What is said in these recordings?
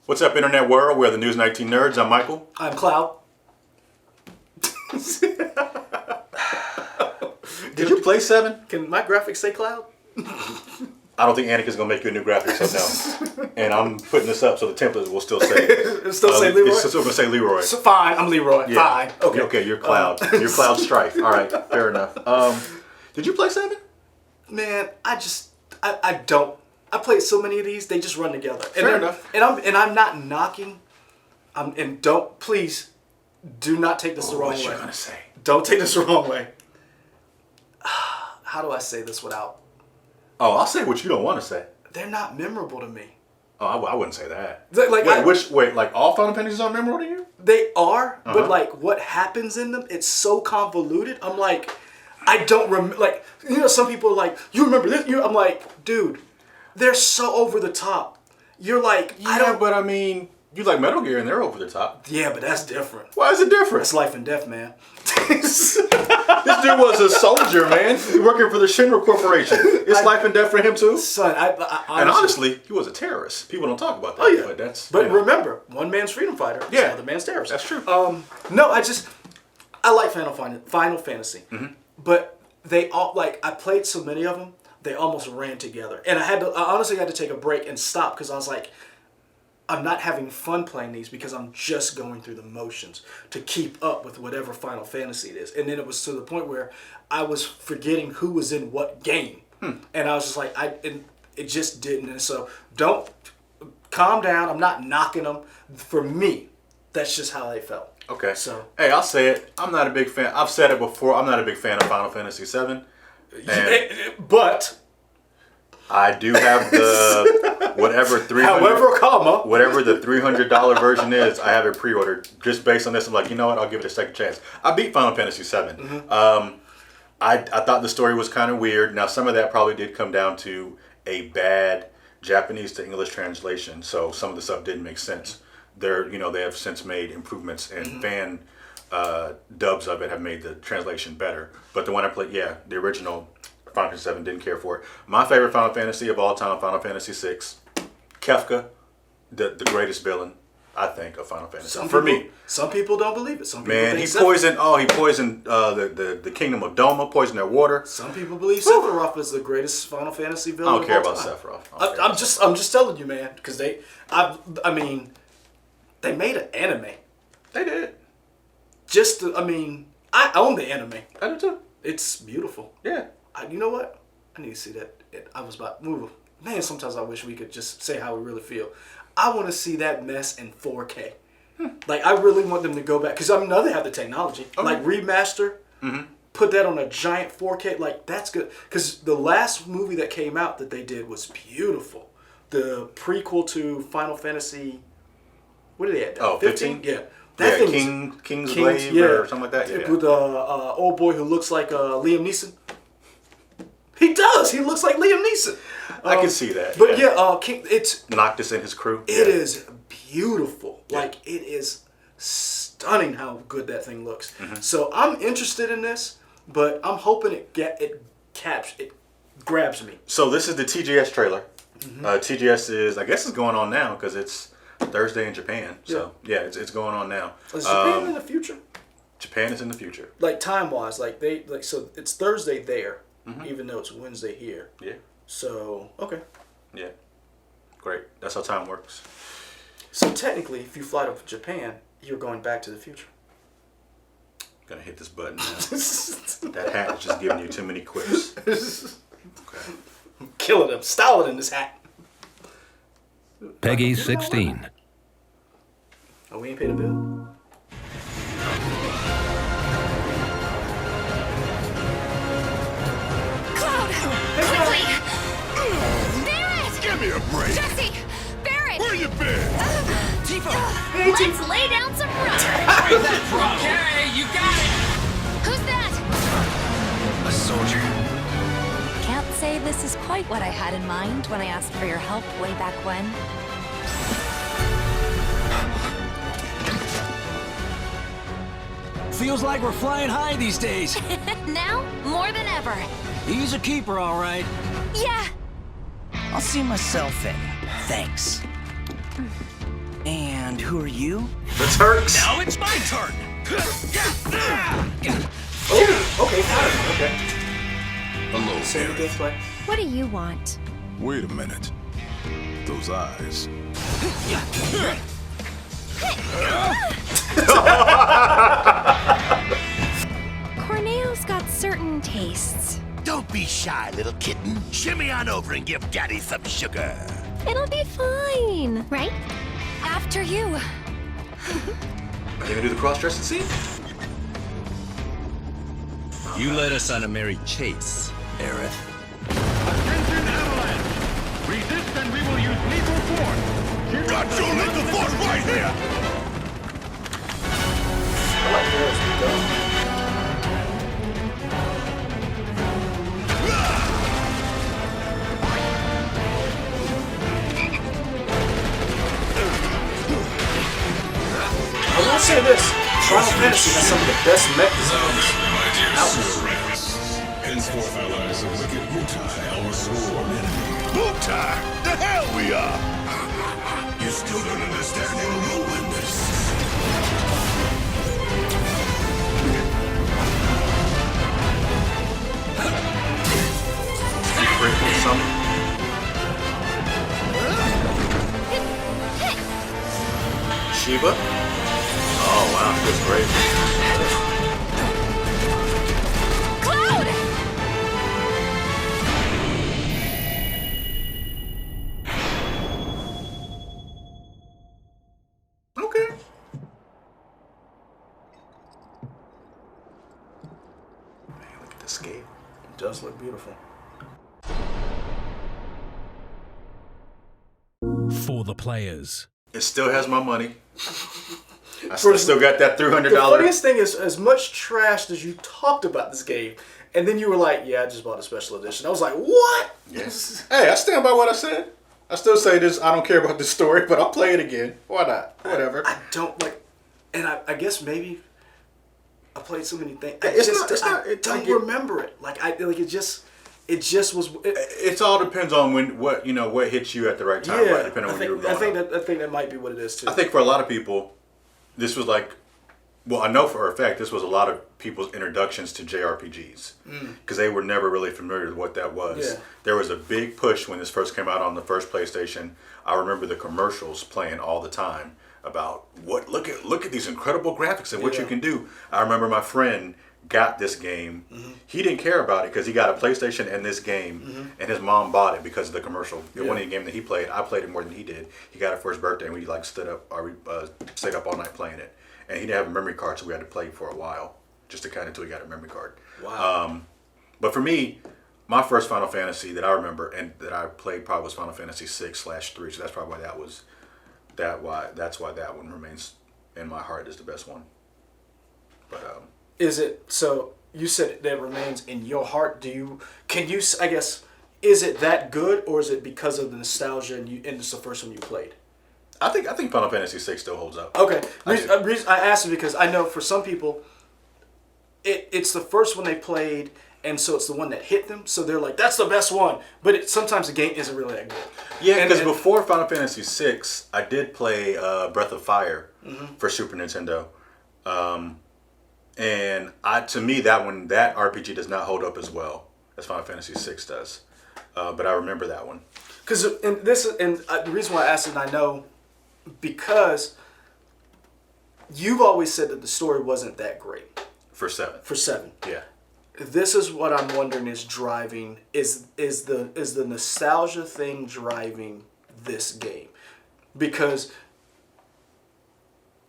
What's up, Internet World? We're the News 19 Nerds. I'm Michael. I'm Cloud. Did you play 7? Can my graphics say Cloud? I don't think Anica's going to make you a new graphic, so no. And I'm putting this up so the template will still say... It'll still say Leroy? It's still going to say Leroy. So fine, I'm Leroy. Yeah. Fine. Okay. Okay, you're Cloud. You're Cloud Strife. All right, fair enough. Did you play 7? Man, I don't. I played so many of these, they just run together. Fair enough. And I'm not knocking. And don't, please, do not take this the wrong way. What you going to say? Don't take this the wrong way. How do I say this without... Oh, I'll say what you don't want to say. They're not memorable to me. Oh, I wouldn't say that. Like, Wait, all Final Fantasies are memorable to you? They are, but like what happens in them, it's so convoluted. I'm like, I don't remember. Like, you know, some people are like, you remember this? I'm like, dude, they're so over the top. You're like, I don't. But I mean, you like Metal Gear and they're over the top. Yeah, but that's different. Why is it different? It's life and death, man. This dude was a soldier, man. He working for the Shinra Corporation. It's life and death for him too. Son, and honestly, he was a terrorist. People don't talk about that. Oh yeah, but remember, one man's freedom fighter, yeah, another man's terrorist. That's true. No, I like Final Fantasy, but they all like I played so many of them, they almost ran together, and I honestly had to take a break and stop because I was like, I'm not having fun playing these because I'm just going through the motions to keep up with whatever Final Fantasy it is. And then it was to the point where I was forgetting who was in what game. And I was just like, it just didn't. And so don't, calm down. I'm not knocking them. For me, that's just how they felt. Okay. So, hey, I'll say it. I'm not a big fan. I've said it before. I'm not a big fan of Final Fantasy VII. But I do have the whatever whatever the $300 version is. I have it pre-ordered just based on this. I'm like, you know what? I'll give it a second chance. I beat Final Fantasy VII. I thought the story was kind of weird. Now some of that probably did come down to a bad Japanese to English translation. So some of the stuff didn't make sense. They have since made improvements and fan dubs of it have made the translation better. But the one I played, the original Final Fantasy VII, didn't care for it. My favorite Final Fantasy of all time, Final Fantasy VI. Kefka, the greatest villain, I think, of Final Fantasy. For me. Some people don't believe it. Some people think he poisoned the kingdom of Doma, poisoned their water. Some people believe Sephiroth is the greatest Final Fantasy villain. I don't care about Sephiroth. I'm just telling you, man, because they made an anime. They did. I own the anime. I do too. It's beautiful. Yeah. You know what? I need to see that. I was about to move. Man, sometimes I wish we could just say how we really feel. I want to see that mess in 4K. Like, I really want them to go back. Because, now they have the technology. Okay. Like, remaster. Put that on a giant 4K. Like, that's good. Because the last movie that came out that they did was beautiful. The prequel to Final Fantasy... What did they have? 15? Yeah. That thing King's Blade or something like that. Yeah. With the old boy who looks like Liam Neeson. He does. He looks like Liam Neeson. I can see that. But it's Noctis and his crew. It is beautiful. Yeah. Like, it is stunning how good that thing looks. So I'm interested in this, but I'm hoping it grabs me. So this is the TGS trailer. TGS is, I guess, it's going on now because it's Thursday in Japan. So it's going on now. Is Japan in the future? Japan is in the future. Like time wise, so it's Thursday there. Even though it's Wednesday here. Yeah. So, okay. Yeah. Great. That's how time works. So technically, if you fly to Japan, you're going back to the future. I'm going to hit this button now. That hat is just giving you too many quips. Okay. I'm killing him. Stalin in this hat. Peggy 16. Oh, we ain't paid a bill? Quickly! Barrett! Give me a break! Jesse! Barrett! Where you been? Let's lay down some rocks! Break that drum! Okay, you got it! Who's that? A soldier. Can't say this is quite what I had in mind when I asked for your help way back when. Feels like we're flying high these days. Now, more than ever. He's a keeper, all right. Yeah. I'll see myself in. Thanks. who are you? The Turks. Now it's my turn. Oh, okay, fine. Okay. Hello, Same Aerith. gameplay. What do you want? Wait a minute. Those eyes. Corneo's got certain tastes. Don't be shy, little kitten. Shimmy on over and give Daddy some sugar. It'll be fine, right? After you. Are you gonna do the cross-dressing scene? You led us on a merry chase, Aerith. Attention, Avalanche! Resist and we will use lethal force. Got your lethal force right here! I like Aerith's gun. I will say this, Final Fantasy has some of the best mech designs out there. Henceforth allies of wicked Mutai, our sworn enemy. Mutai! The hell we are! You still don't understand your role in this. Grateful Summon. Shiba? Oh wow, that's great. Cloud! Okay. Man, look at this game. It does look beautiful. For the players. It still has my money. I still got that $300. The funniest thing is, as much trash as you talked about this game, and then you were like, yeah, I just bought a special edition. I was like, what? Yes. Hey, I stand by what I said. I still say this. I don't care about this story, but I'll play it again. Why not? Whatever. I don't like, and I guess maybe I played so many things. I don't remember it. It just was. It all depends on what hits you at the right time, right? Depending on when you were growing up. I think that might be what it is too. I think for a lot of people, this was like, well, I know for a fact this was a lot of people's introductions to JRPGs because they were never really familiar with what that was. Yeah. There was a big push when this first came out on the first PlayStation. I remember the commercials playing all the time about look at these incredible graphics and what you can do. I remember my friend got this game. He didn't care about it because he got a PlayStation and this game, and his mom bought it because of the commercial. It wasn't a game that he played. I played it more than he did. He got it for his birthday, and we stayed up all night playing it. And he didn't have a memory card, so we had to play for a while, just to until he got a memory card. Wow. But for me, my first Final Fantasy that I remember and that I played probably was Final Fantasy 6/3. So that's probably why that's why that one remains in my heart as the best one. But Is it so? You said that remains in your heart. I guess, is it that good, or is it because of the nostalgia and it's the first one you played? I think Final Fantasy 6 still holds up. Okay. Reason I asked it because I know for some people, it's the first one they played, and so it's the one that hit them. So they're like, "That's the best one." But sometimes the game isn't really that good. Yeah, because before Final Fantasy 6, I did play Breath of Fire for Super Nintendo. And to me, that RPG does not hold up as well as Final Fantasy 6 does. But I remember that one. Because the reason why I asked it, and I know, because you've always said that the story wasn't that great. For 7. For 7. Yeah. This is what I'm wondering is driving is the nostalgia thing driving this game, because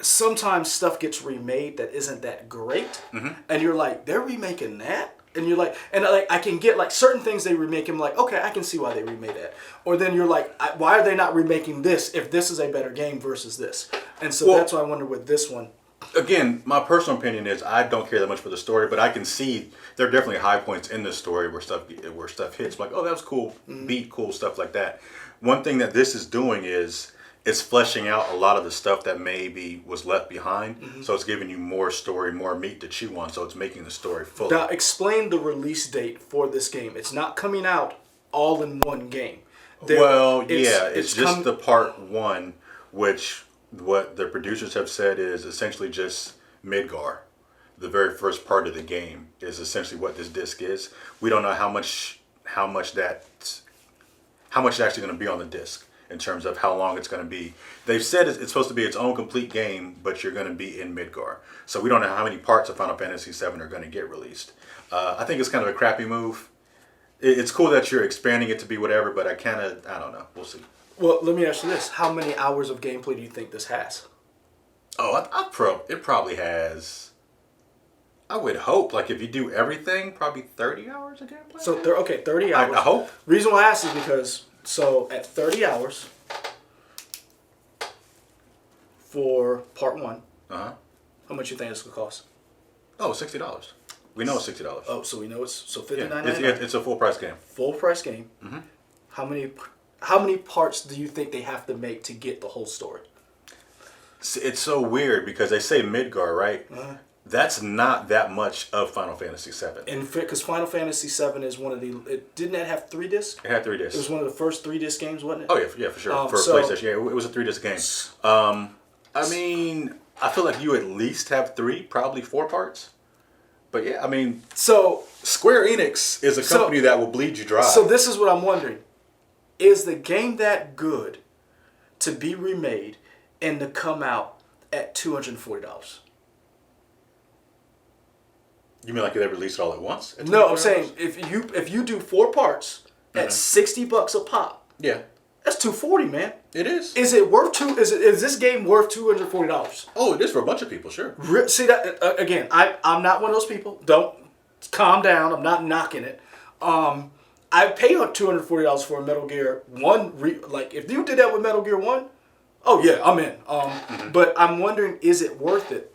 sometimes stuff gets remade that isn't that great, and you're like, they're remaking that, and you're like, I can get like certain things they remake, and I'm like, okay, I can see why they remade that, or then you're like, why are they not remaking this if this is a better game versus this? And so that's why I wonder with this one. Again, my personal opinion is I don't care that much for the story, but I can see there are definitely high points in the story where stuff hits, like, oh, that was cool, beat, cool, stuff like that. One thing that this is doing is it's fleshing out a lot of the stuff that maybe was left behind. So it's giving you more story, more meat to chew on. So it's making the story fuller. Now, explain the release date for this game. It's not coming out all in one game. It's just the part 1, which what the producers have said is essentially just Midgar. The very first part of the game is essentially what this disc is. We don't know how much that's actually going to be on the disc in terms of how long it's going to be. They've said it's supposed to be its own complete game, but you're going to be in Midgar. So we don't know how many parts of Final Fantasy VII are going to get released. I think it's kind of a crappy move. It's cool that you're expanding it to be whatever, but I don't know. We'll see. Well, let me ask you this. How many hours of gameplay do you think this has? Oh, it probably has... I would hope, like, if you do everything, probably 30 hours of gameplay. So, 30 hours. I hope. Reason why I ask is because, so, at 30 hours for part 1, how much you think it's going to cost? Oh, $60. We know it's $60. Oh, so we know it's, so $59. Yeah, it's a full price game. Full price game. Mm-hmm. How many parts do you think they have to make to get the whole story? It's so weird because they say Midgar, right? That's not that much of Final Fantasy VII. And because Final Fantasy VII is one of the... didn't that have 3 discs? It had 3 discs. It was one of the first 3-disc games, wasn't it? Oh, yeah, for sure. For PlayStation, yeah, it was a 3-disc game. I mean, I feel like you at least have 3, probably 4 parts. But yeah, I mean... So... Square Enix is a company that will bleed you dry. So this is what I'm wondering. Is the game that good to be remade and to come out at $240? You mean like they release it all at once? No, I'm saying if you do 4 parts at $60 a pop. Yeah. That's $240, man. It is. Is it worth is this game worth $240? Oh, it is for a bunch of people, sure. See that again? I'm not one of those people. Don't calm down. I'm not knocking it. I pay $240 for a Metal Gear 1. Like if you did that with Metal Gear 1, oh yeah, I'm in. But I'm wondering, is it worth it?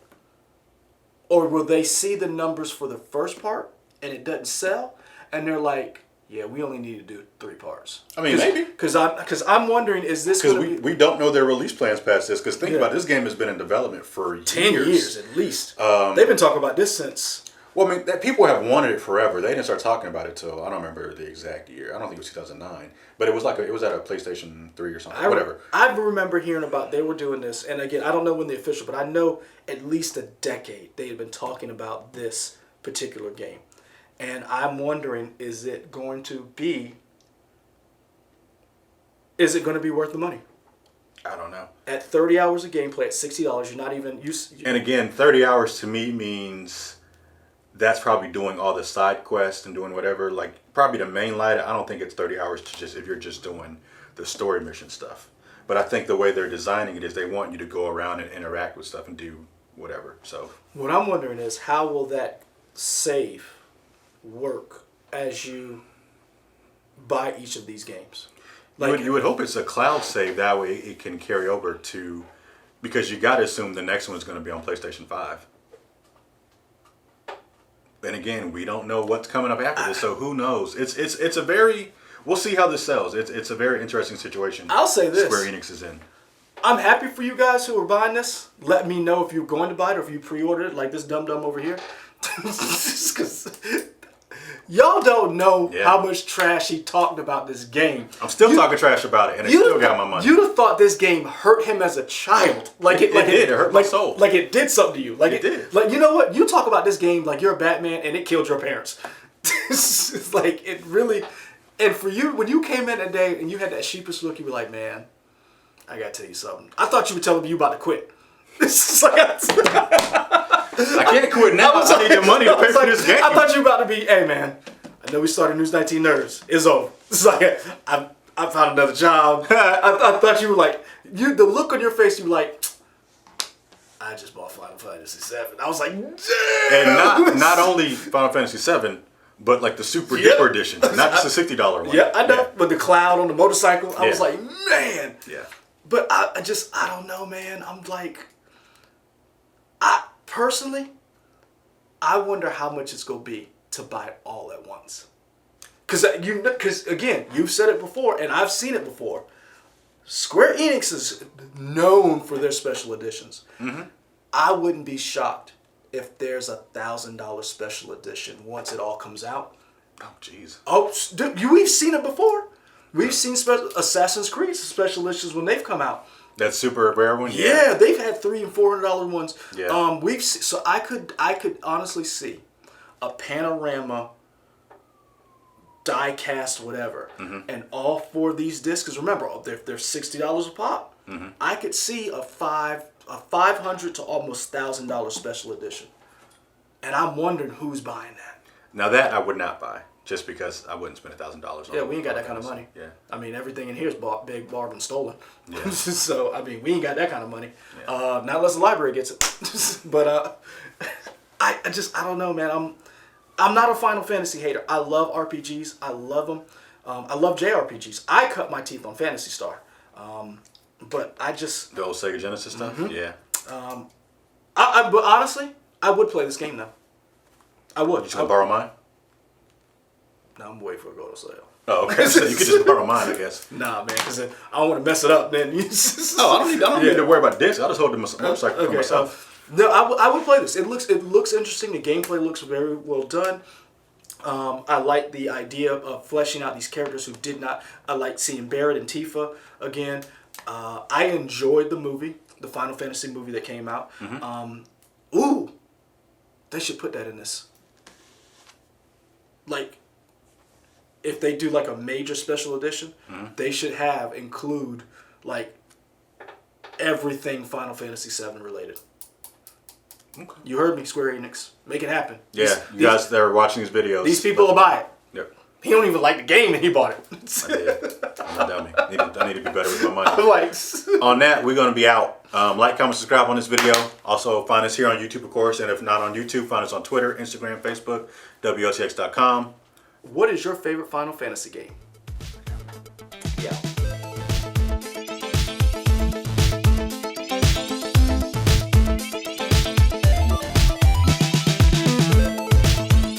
Or will they see the numbers for the first part and it doesn't sell, and they're like, yeah, we only need to do 3 parts. I mean, maybe. Because I'm wondering, is this because we don't know their release plans past this. Because think about it, this game has been in development for 10 years at least. They've been talking about this since. Well, I mean, people have wanted it forever. They didn't start talking about it till I don't remember the exact year. I don't think it was 2009, but it was like it was at a PlayStation 3 or something. Whatever. I remember hearing about they were doing this, and again, I don't know when the official, but I know at least a decade they had been talking about this particular game, and I'm wondering, is it going to be worth the money? I don't know. At 30 hours of gameplay at $60, you're not even And again, 30 hours to me means that's probably doing all the side quests and doing whatever. Like probably the main line. I don't think it's 30 hours to just if you're just doing the story mission stuff. But I think the way they're designing it is they want you to go around and interact with stuff and do whatever. So what I'm wondering is how will that save work as you buy each of these games? Like you would hope it's a cloud save, that way it can carry over to, because you got to assume the next one's going to be on PlayStation 5. And again, we don't know what's coming up after this, so who knows? It's a very, we'll see how this sells. It's a very interesting situation. I'll say this: Square Enix is in. I'm happy for you guys who are buying this. Let me know if you're going to buy it or if you pre-ordered it, like this dum over here. Because y'all don't know how much trash he talked about this game. I'm still talking trash about it, and it still got my money. You'd have thought this game hurt him as a child. Like it did. It hurt my soul. Like it did something to you. Like it did. Like, you know what? You talk about this game like you're a Batman and it killed your parents. It's like it really. And for you, when you came in that day and you had that sheepish look, you were like, man, I gotta tell you something. I thought you were telling me you about to quit. It's like I can't quit now. I need the money to pay for this game. I thought you were about to be, hey man, I know we started News 19 Nerds. It's over. It's like, I found another job. I thought you were like, the look on your face, you were like, I just bought Final Fantasy VII. I was like, damn. And not only Final Fantasy VII, but like the Super Duper edition, not just the $60 one. Yeah, I know. But the cloud on the motorcycle, I was like, man. Yeah. But I don't know, man. I'm like, personally, I wonder how much it's going to be to buy it all at once. Because again, you've said it before, and I've seen it before. Square Enix is known for their special editions. Mm-hmm. I wouldn't be shocked if there's $1,000 special edition once it all comes out. Oh, jeez. Oh, dude, we've seen it before. We've seen Assassin's Creed special editions when they've come out. That super rare one. Yeah, they've had $300 and $400 ones. Yeah. So I could honestly see a panorama, die cast, whatever, and all 4 of these discs. Because remember, they're $60 a pop. I could see a $500 to almost $1,000 special edition, and I'm wondering who's buying that. Now that I would not buy, just because I wouldn't spend $1,000 on. Yeah, we ain't got that kind of money. Yeah. I mean, everything in here is big, bought, and stolen. Yeah. So, I mean, we ain't got that kind of money. Yeah. Not unless the library gets it. But I don't know, man. I'm not a Final Fantasy hater. I love RPGs. I love them. I love JRPGs. I cut my teeth on Phantasy Star. But I just... The old Sega Genesis stuff? Yeah. But honestly, I would play this game, though. I would. You just gonna borrow mine? No, I'm waiting for it to go to sale. Oh, okay. So you could just borrow mine, I guess. Nah, man, because I don't want to mess it up. Then I don't need to worry about discs. I'll just hold the motorcycle for myself. No, I would play this. It looks interesting. The gameplay looks very well done. I like the idea of fleshing out these characters who did not. I like seeing Barrett and Tifa again. I enjoyed the movie, the Final Fantasy movie that came out. They should put that in this. Like, if they do like a major special edition, they should include like everything Final Fantasy VII related. Okay. You heard me, Square Enix. Make it happen. Yeah, you guys that are watching these videos. These people will buy it. Yep. He don't even like the game and he bought it. I did. I'm a dummy. I need to be better with my money. On that, we're going to be out. Like, comment, subscribe on this video. Also, find us here on YouTube, of course. And if not on YouTube, find us on Twitter, Instagram, Facebook, WOTX.com. What is your favorite Final Fantasy game?